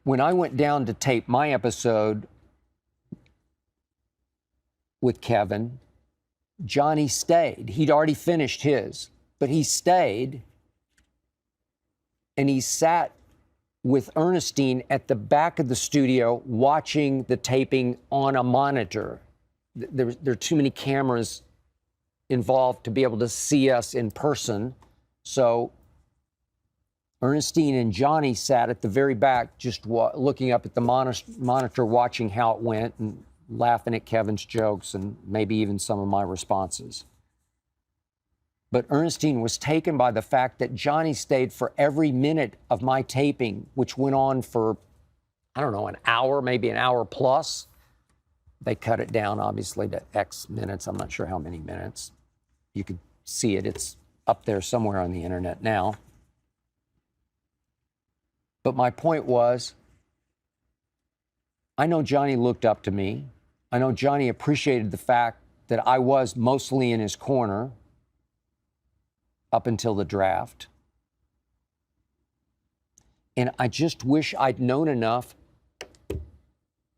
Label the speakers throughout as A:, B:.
A: when I went down to tape my episode with Kevin, Johnny stayed. He'd already finished his, but he stayed, and he sat with Ernestine at the back of the studio watching the taping on a monitor. There are too many cameras involved to be able to see us in person. So Ernestine and Johnny sat at the very back, just looking up at the monitor, watching how it went and laughing at Kevin's jokes and maybe even some of my responses. But Ernestine was taken by the fact that Johnny stayed for every minute of my taping, which went on for, I don't know, an hour, maybe an hour plus. They cut it down, obviously, to X minutes. I'm not sure how many minutes. You could see it. It's up there somewhere on the internet now. But my point was, I know Johnny looked up to me. I know Johnny appreciated the fact that I was mostly in his corner up until the draft. And I just wish I'd known enough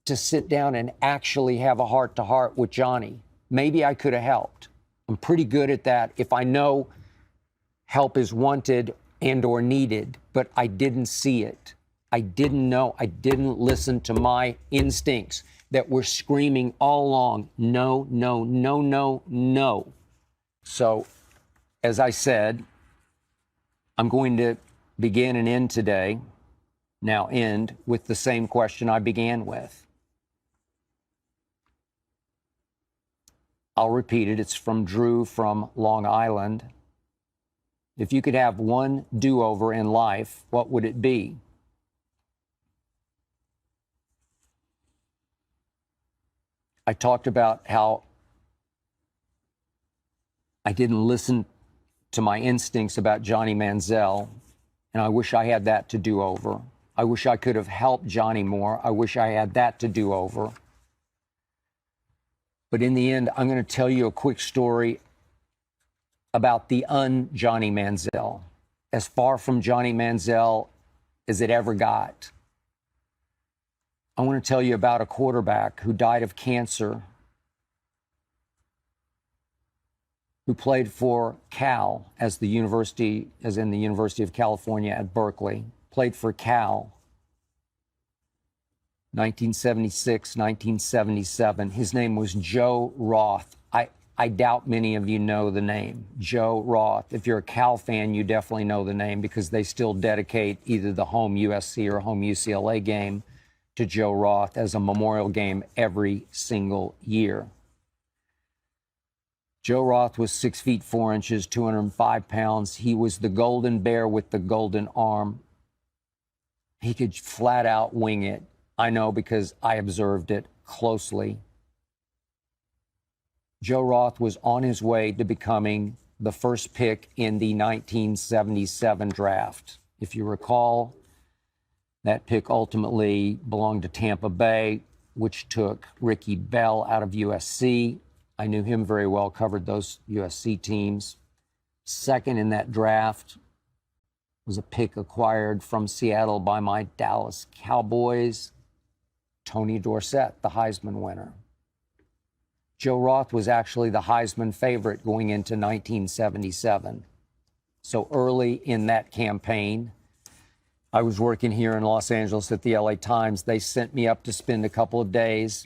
A: to sit down and actually have a heart-to-heart with Johnny. Maybe I could have helped. I'm pretty good at that if I know help is wanted and or needed, but I didn't see it. I didn't know. I didn't listen to my instincts that were screaming all along, no, no, no, no, no. So, as I said, I'm going to begin and end today, now end, with the same question I began with. I'll repeat it. It's from Drew from Long Island. If you could have one do-over in life, what would it be? I talked about how I didn't listen to my instincts about Johnny Manziel, and I wish I had that to do over. I wish I could have helped Johnny more. I wish I had that to do over. But in the end, I'm going to tell you a quick story about the un-Johnny Manziel, as far from Johnny Manziel as it ever got. I want to tell you about a quarterback who died of cancer, who played for Cal as in the University of California at Berkeley, played for Cal, 1976, 1977. His name was Joe Roth. I doubt many of you know the name, Joe Roth. If you're a Cal fan, you definitely know the name because they still dedicate either the home USC or home UCLA game to Joe Roth as a memorial game every single year. Joe Roth was 6 feet 4 inches, 205 pounds. He was the golden bear with the golden arm. He could flat out wing it. I know because I observed it closely. Joe Roth was on his way to becoming the first pick in the 1977 draft. If you recall, that pick ultimately belonged to Tampa Bay, which took Ricky Bell out of USC. I knew him very well, covered those USC teams. Second in that draft was a pick acquired from Seattle by my Dallas Cowboys, Tony Dorsett, the Heisman winner. Joe Roth was actually the Heisman favorite going into 1977. So early in that campaign, I was working here in Los Angeles at the LA Times. They sent me up to spend a couple of days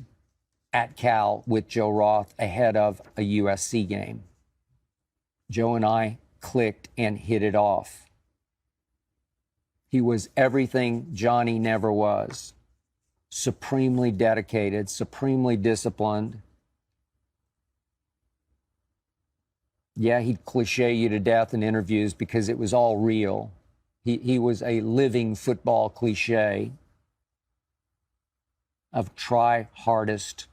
A: at Cal with Joe Roth ahead of a USC game. Joe and I clicked and hit it off. He was everything Johnny never was. Supremely dedicated, supremely disciplined. Yeah, he'd cliche you to death in interviews because it was all real. He was a living football cliche of try hardest,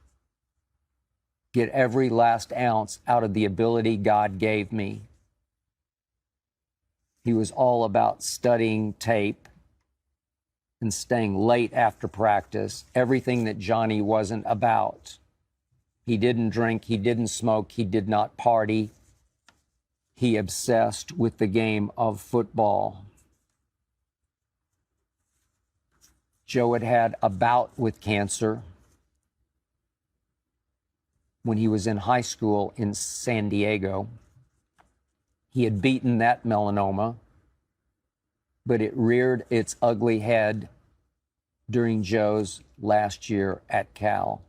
A: get every last ounce out of the ability God gave me. He was all about studying tape and staying late after practice, everything that Johnny wasn't about. He didn't drink, he didn't smoke, he did not party. He obsessed with the game of football. Joe had had a bout with cancer when he was in high school in San Diego. He had beaten that melanoma, but it reared its ugly head during Joe's last year at Cal.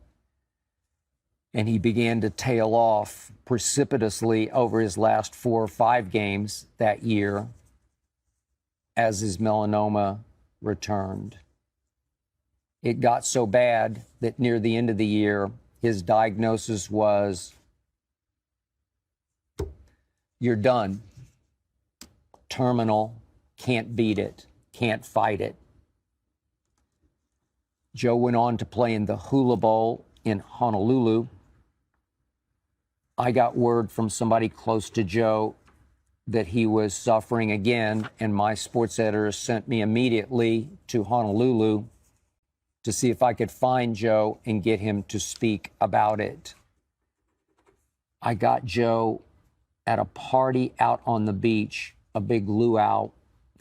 A: And he began to tail off precipitously over his last 4 or 5 games that year as his melanoma returned. It got so bad that near the end of the year, his diagnosis was, you're done. Terminal, can't beat it, can't fight it. Joe went on to play in the Hula Bowl in Honolulu. I got word from somebody close to Joe that he was suffering again, and my sports editor sent me immediately to Honolulu to see if I could find Joe and get him to speak about it. I got Joe at a party out on the beach, a big luau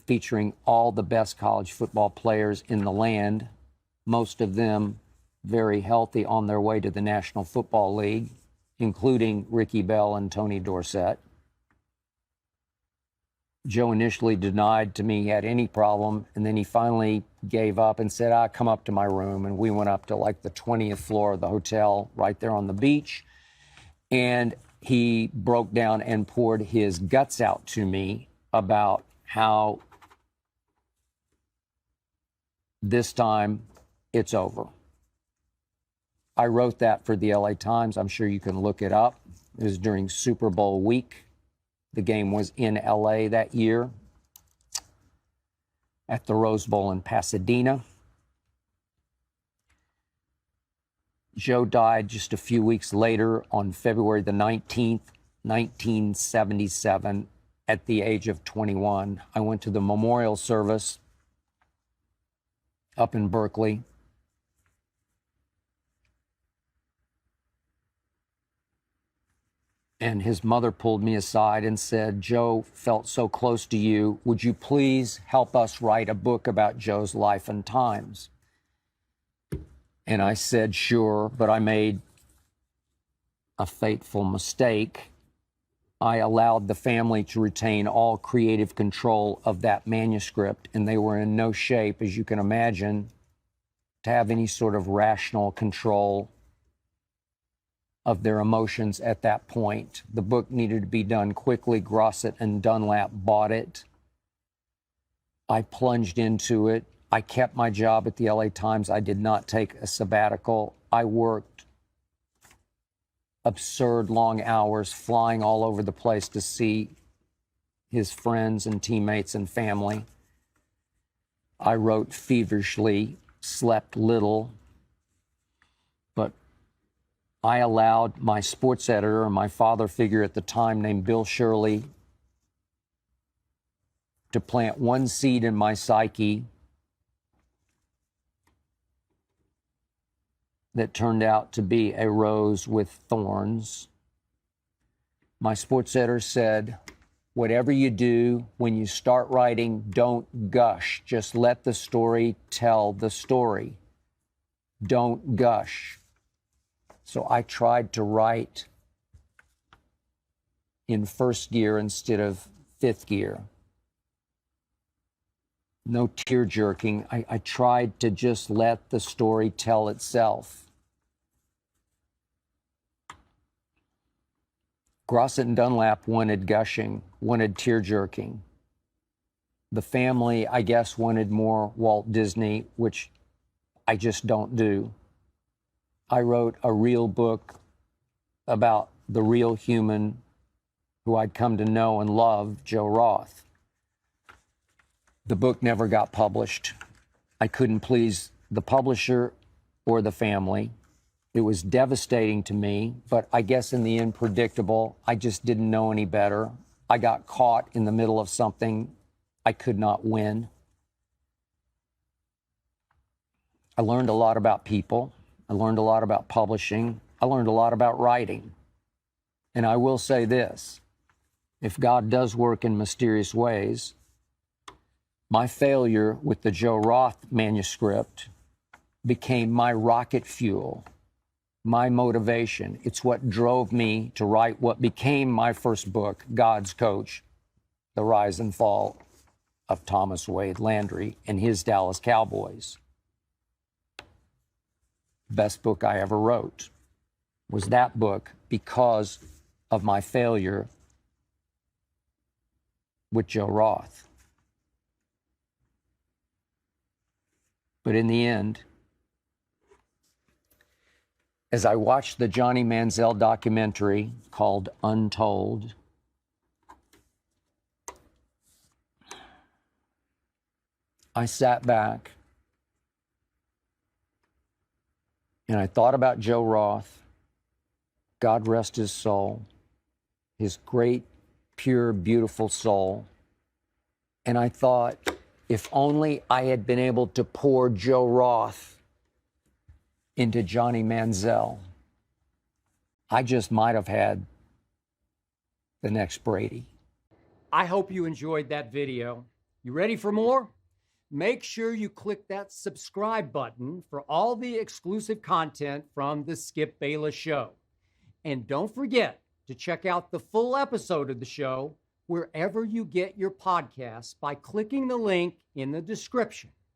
A: featuring all the best college football players in the land, most of them very healthy on their way to the National Football League, including Ricky Bell and Tony Dorsett. Joe initially denied to me he had any problem, and then he finally gave up and said, come up to my room. And we went up to like the 20th floor of the hotel right there on the beach. And he broke down and poured his guts out to me about how this time it's over. I wrote that for the LA Times. I'm sure you can look it up. It was during Super Bowl week. The game was in LA that year at the Rose Bowl in Pasadena. Joe died just a few weeks later on February the 19th, 1977, at the age of 21. I went to the memorial service up in Berkeley. And his mother pulled me aside and said, Joe felt so close to you. Would you please help us write a book about Joe's life and times? And I said, sure, but I made a fateful mistake. I allowed the family to retain all creative control of that manuscript, and they were in no shape, as you can imagine, to have any sort of rational control of their emotions at that point. The book needed to be done quickly. Grosset and Dunlap bought it. I plunged into it. I kept my job at the LA Times. I did not take a sabbatical. I worked absurd long hours, flying all over the place to see his friends and teammates and family. I wrote feverishly, slept little, but I allowed my sports editor and my father figure at the time named Bill Shirley to plant one seed in my psyche that turned out to be a rose with thorns. My sports editor said, whatever you do, when you start writing, don't gush. Just let the story tell the story. Don't gush. So I tried to write in first gear instead of fifth gear. No tear jerking. I tried to just let the story tell itself. Grosset and Dunlap wanted gushing, wanted tear jerking. The family, I guess, wanted more Walt Disney, which I just don't do. I wrote a real book about the real human who I'd come to know and love, Joe Roth. The book never got published. I couldn't please the publisher or the family. It was devastating to me, but I guess in the end, predictable. I just didn't know any better. I got caught in the middle of something I could not win. I learned a lot about people. I learned a lot about publishing. I learned a lot about writing. And I will say this, if God does work in mysterious ways, My failure with the Joe Roth manuscript became my rocket fuel, my motivation. It's what drove me to write what became my first book, God's Coach, The Rise and Fall of Thomas Wade Landry and his Dallas Cowboys. Best book I ever wrote was that book because of my failure with Joe Roth. But in the end, as I watched the Johnny Manziel documentary called Untold, I sat back and I thought about Joe Roth, God rest his soul, his great, pure, beautiful soul. And I thought, if only I had been able to pour Joe Roth into Johnny Manziel, I just might have had the next Brady. I hope you enjoyed that video. You ready for more? Make sure you click that subscribe button for all the exclusive content from the Skip Bayless Show. And don't forget to check out the full episode of the show wherever you get your podcasts by clicking the link in the description.